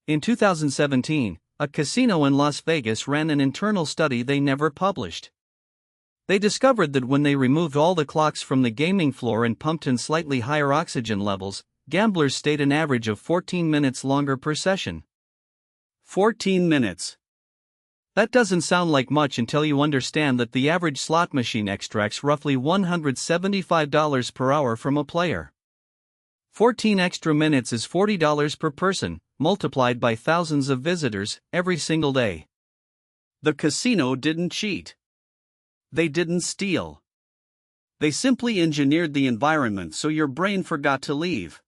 In 2017, a casino in Las Vegas ran an internal study they never published. They discovered that when they removed all the clocks from the gaming floor and pumped in slightly higher oxygen levels, gamblers stayed an average of 14 minutes longer per session. 14 minutes. That doesn't sound like much until you understand that the average slot machine extracts roughly $175 per hour from a player. 14 extra minutes is $40 per person, multiplied by thousands of visitors every single day. The casino didn't cheat. They didn't steal. They simply engineered the environment so your brain forgot to leave.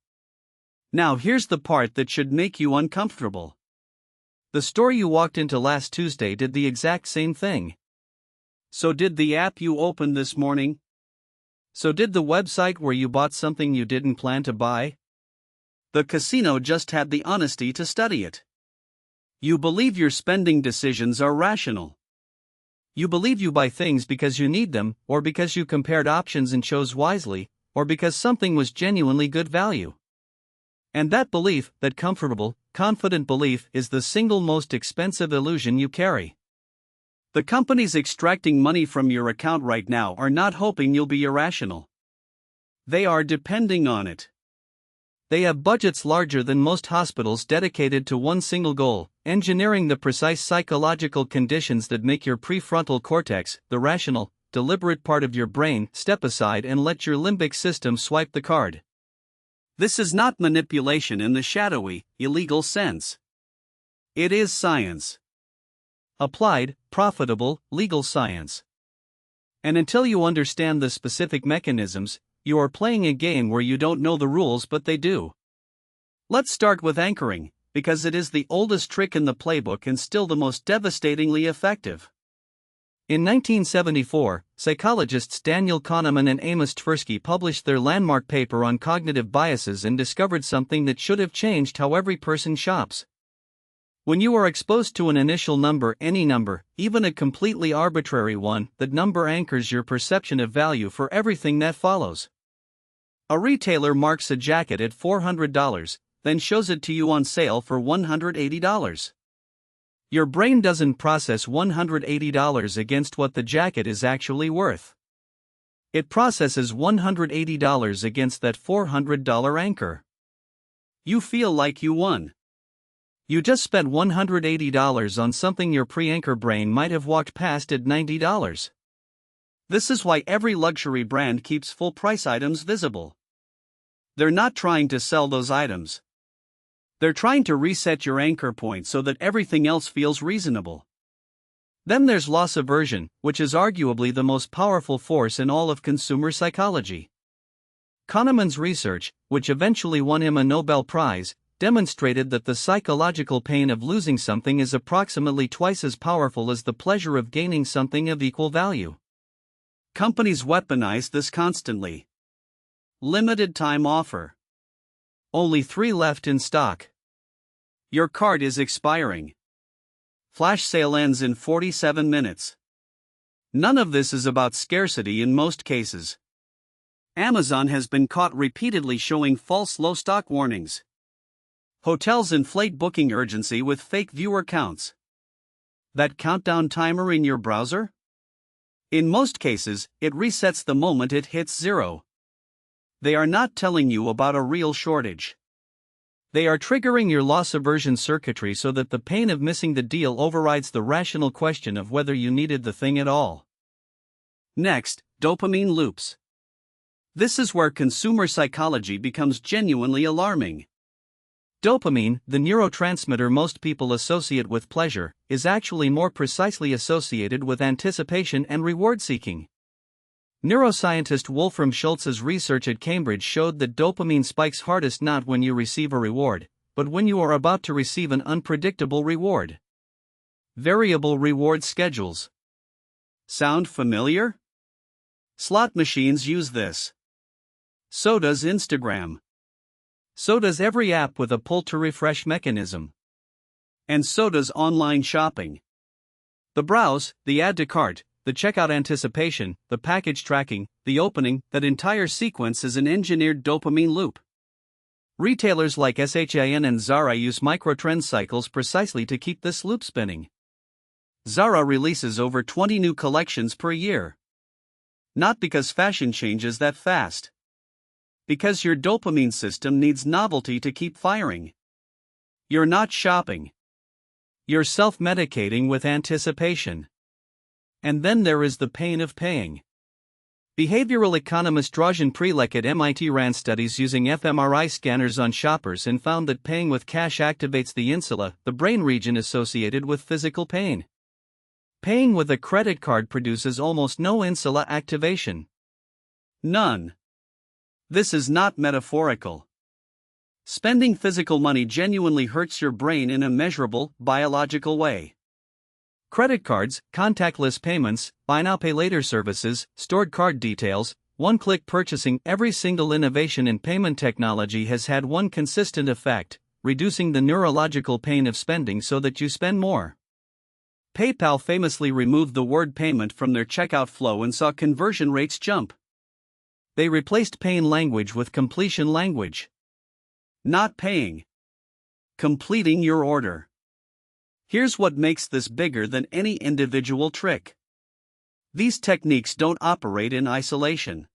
Now here's the part that should make you uncomfortable. The store you walked into last Tuesday did the exact same thing. So did the app you opened this morning? So did the website where you bought something you didn't plan to buy? The casino just had the honesty to study it. You believe your spending decisions are rational. You believe you buy things because you need them, or because you compared options and chose wisely, or because something was genuinely good value. And that belief, that comfortable, confident belief, is the single most expensive illusion you carry. The companies extracting money from your account right now are not hoping you'll be irrational. They are depending on it. They have budgets larger than most hospitals dedicated to one single goal: engineering the precise psychological conditions that make your prefrontal cortex, the rational, deliberate part of your brain, step aside and let your limbic system swipe the card. This is not manipulation in the shadowy, illegal sense. It is science. Applied, profitable, legal science. And until you understand the specific mechanisms, you are playing a game where you don't know the rules but they do. Let's start with anchoring, because it is the oldest trick in the playbook and still the most devastatingly effective. In 1974, psychologists Daniel Kahneman and Amos Tversky published their landmark paper on cognitive biases and discovered something that should have changed how every person shops. When you are exposed to an initial number, any number, even a completely arbitrary one, that number anchors your perception of value for everything that follows. A retailer marks a jacket at $400, then shows it to you on sale for $180. Your brain doesn't process $180 against what the jacket is actually worth. It processes $180 against that $400 anchor. You feel like you won. You just spent $180 on something your pre-anchor brain might have walked past at $90. This is why every luxury brand keeps full-price items visible. They're not trying to sell those items. They're trying to reset your anchor point so that everything else feels reasonable. Then there's loss aversion, which is arguably the most powerful force in all of consumer psychology. Kahneman's research, which eventually won him a Nobel Prize, demonstrated that the psychological pain of losing something is approximately twice as powerful as the pleasure of gaining something of equal value. Companies weaponize this constantly. Limited time offer. Only 3 left in stock. Your card is expiring. Flash sale ends in 47 minutes. None of this is about scarcity in most cases. Amazon has been caught repeatedly showing false low stock warnings. Hotels inflate booking urgency with fake viewer counts. That countdown timer in your browser? In most cases, it resets the moment it hits 0. They are not telling you about a real shortage. They are triggering your loss aversion circuitry so that the pain of missing the deal overrides the rational question of whether you needed the thing at all. Next, dopamine loops. This is where consumer psychology becomes genuinely alarming. Dopamine, the neurotransmitter most people associate with pleasure, is actually more precisely associated with anticipation and reward seeking. Neuroscientist Wolfram Schultz's research at Cambridge showed that dopamine spikes hardest not when you receive a reward, but when you are about to receive an unpredictable reward. Variable reward schedules. Sound familiar? Slot machines use this. So does Instagram. So does every app with a pull-to-refresh mechanism. And so does online shopping. The browse, the add to cart, the checkout anticipation, the package tracking, the opening, that entire sequence is an engineered dopamine loop. Retailers like Shein and Zara use microtrend cycles precisely to keep this loop spinning. Zara releases over 20 new collections per year. Not because fashion changes that fast. Because your dopamine system needs novelty to keep firing. You're not shopping. You're self-medicating with anticipation. And then there is the pain of paying. Behavioral economist Dražen Prelec at MIT ran studies using fMRI scanners on shoppers and found that paying with cash activates the insula, the brain region associated with physical pain. Paying with a credit card produces almost no insula activation. None. This is not metaphorical. Spending physical money genuinely hurts your brain in a measurable, biological way. Credit cards, contactless payments, buy now pay later services, stored card details, one-click purchasing, every single innovation in payment technology has had one consistent effect: reducing the neurological pain of spending so that you spend more. PayPal famously removed the word payment from their checkout flow and saw conversion rates jump. They replaced paying language with completion language. Not paying. Completing your order. Here's what makes this bigger than any individual trick. These techniques don't operate in isolation.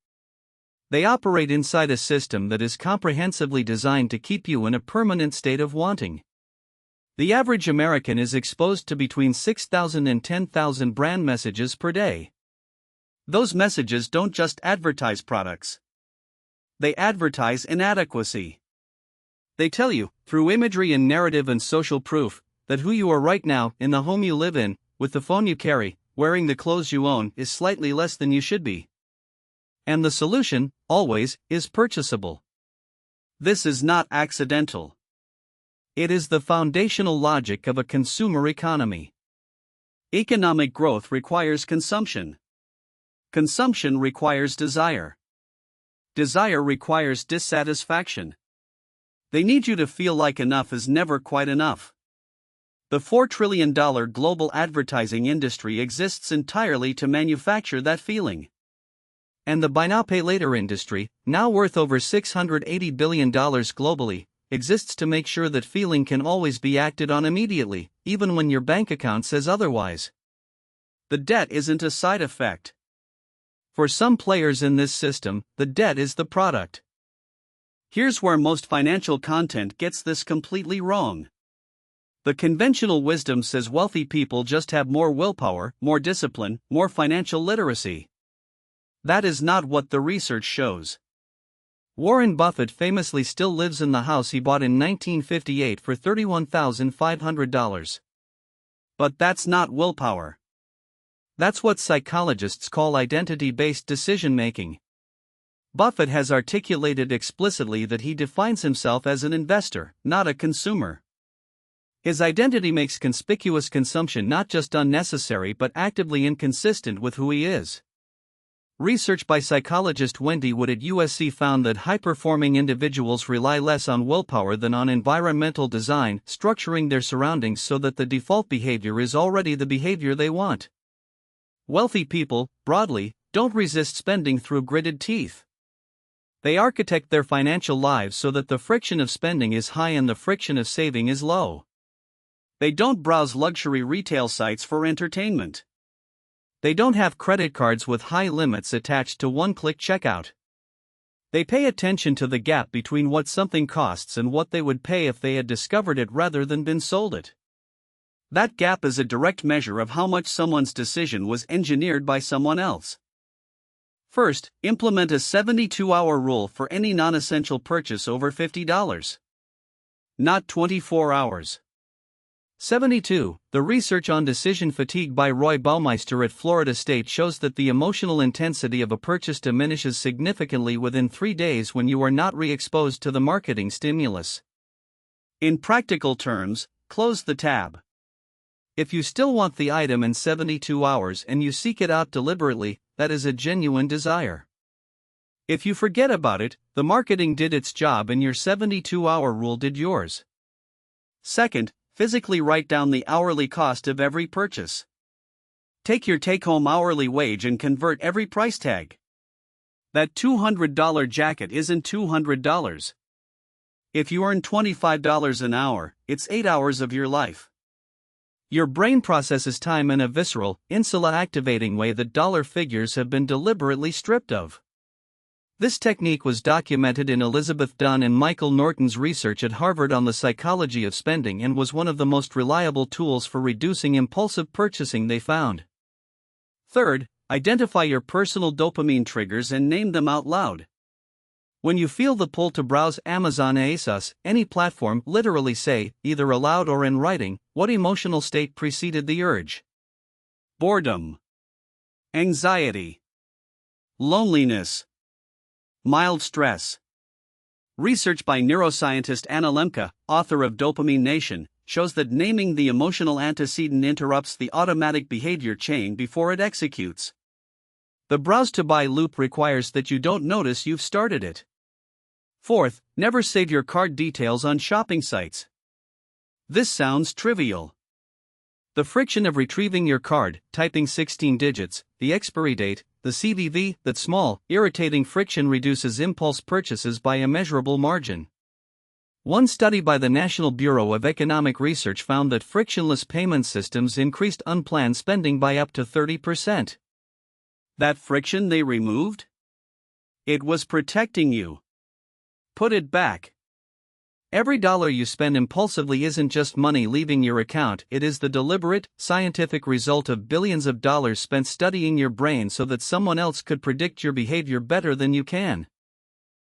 They operate inside a system that is comprehensively designed to keep you in a permanent state of wanting. The average American is exposed to between 6,000 and 10,000 brand messages per day. Those messages don't just advertise products. They advertise inadequacy. They tell you, through imagery and narrative and social proof, that who you are right now, in the home you live in, with the phone you carry, wearing the clothes you own, is slightly less than you should be. And the solution, always, is purchasable. This is not accidental. It is the foundational logic of a consumer economy. Economic growth requires consumption. Consumption requires desire. Desire requires dissatisfaction. They need you to feel like enough is never quite enough. The $4 trillion global advertising industry exists entirely to manufacture that feeling. And the buy now pay later industry, now worth over $680 billion globally, exists to make sure that feeling can always be acted on immediately, even when your bank account says otherwise. The debt isn't a side effect. For some players in this system, the debt is the product. Here's where most financial content gets this completely wrong. The conventional wisdom says wealthy people just have more willpower, more discipline, more financial literacy. That is not what the research shows. Warren Buffett famously still lives in the house he bought in 1958 for $31,500. But that's not willpower. That's what psychologists call identity-based decision-making. Buffett has articulated explicitly that he defines himself as an investor, not a consumer. His identity makes conspicuous consumption not just unnecessary but actively inconsistent with who he is. Research by psychologist Wendy Wood at USC found that high-performing individuals rely less on willpower than on environmental design, structuring their surroundings so that the default behavior is already the behavior they want. Wealthy people, broadly, don't resist spending through gritted teeth. They architect their financial lives so that the friction of spending is high and the friction of saving is low. They don't browse luxury retail sites for entertainment. They don't have credit cards with high limits attached to one-click checkout. They pay attention to the gap between what something costs and what they would pay if they had discovered it rather than been sold it. That gap is a direct measure of how much someone's decision was engineered by someone else. First, implement a 72-hour rule for any non-essential purchase over $50. Not 24 hours. 72. The research on decision fatigue by Roy Baumeister at Florida State shows that the emotional intensity of a purchase diminishes significantly within 3 days when you are not re-exposed to the marketing stimulus. In practical terms, close the tab. If you still want the item in 72 hours and you seek it out deliberately, that is a genuine desire. If you forget about it, the marketing did its job and your 72-hour rule did yours. Second, physically write down the hourly cost of every purchase. Take your take-home hourly wage and convert every price tag. That $200 jacket isn't $200. If you earn $25 an hour, it's 8 hours of your life. Your brain processes time in a visceral, insula-activating way that dollar figures have been deliberately stripped of. This technique was documented in Elizabeth Dunn and Michael Norton's research at Harvard on the psychology of spending and was one of the most reliable tools for reducing impulsive purchasing they found. Third, identify your personal dopamine triggers and name them out loud. When you feel the pull to browse Amazon, ASOS, any platform, literally say, either aloud or in writing, what emotional state preceded the urge. Boredom, anxiety, loneliness, mild stress. Research by neuroscientist Anna Lemke, author of Dopamine Nation, shows that naming the emotional antecedent interrupts the automatic behavior chain before it executes. The browse to buy loop requires that you don't notice you've started it. Fourth, never save your card details on shopping sites. This sounds trivial. The friction of retrieving your card, typing 16 digits, the expiry date, the CVV, that small, irritating friction reduces impulse purchases by a measurable margin. One study by the National Bureau of Economic Research found that frictionless payment systems increased unplanned spending by up to 30%. That friction they removed? It was protecting you. Put it back. Every dollar you spend impulsively isn't just money leaving your account, it is the deliberate, scientific result of billions of dollars spent studying your brain so that someone else could predict your behavior better than you can.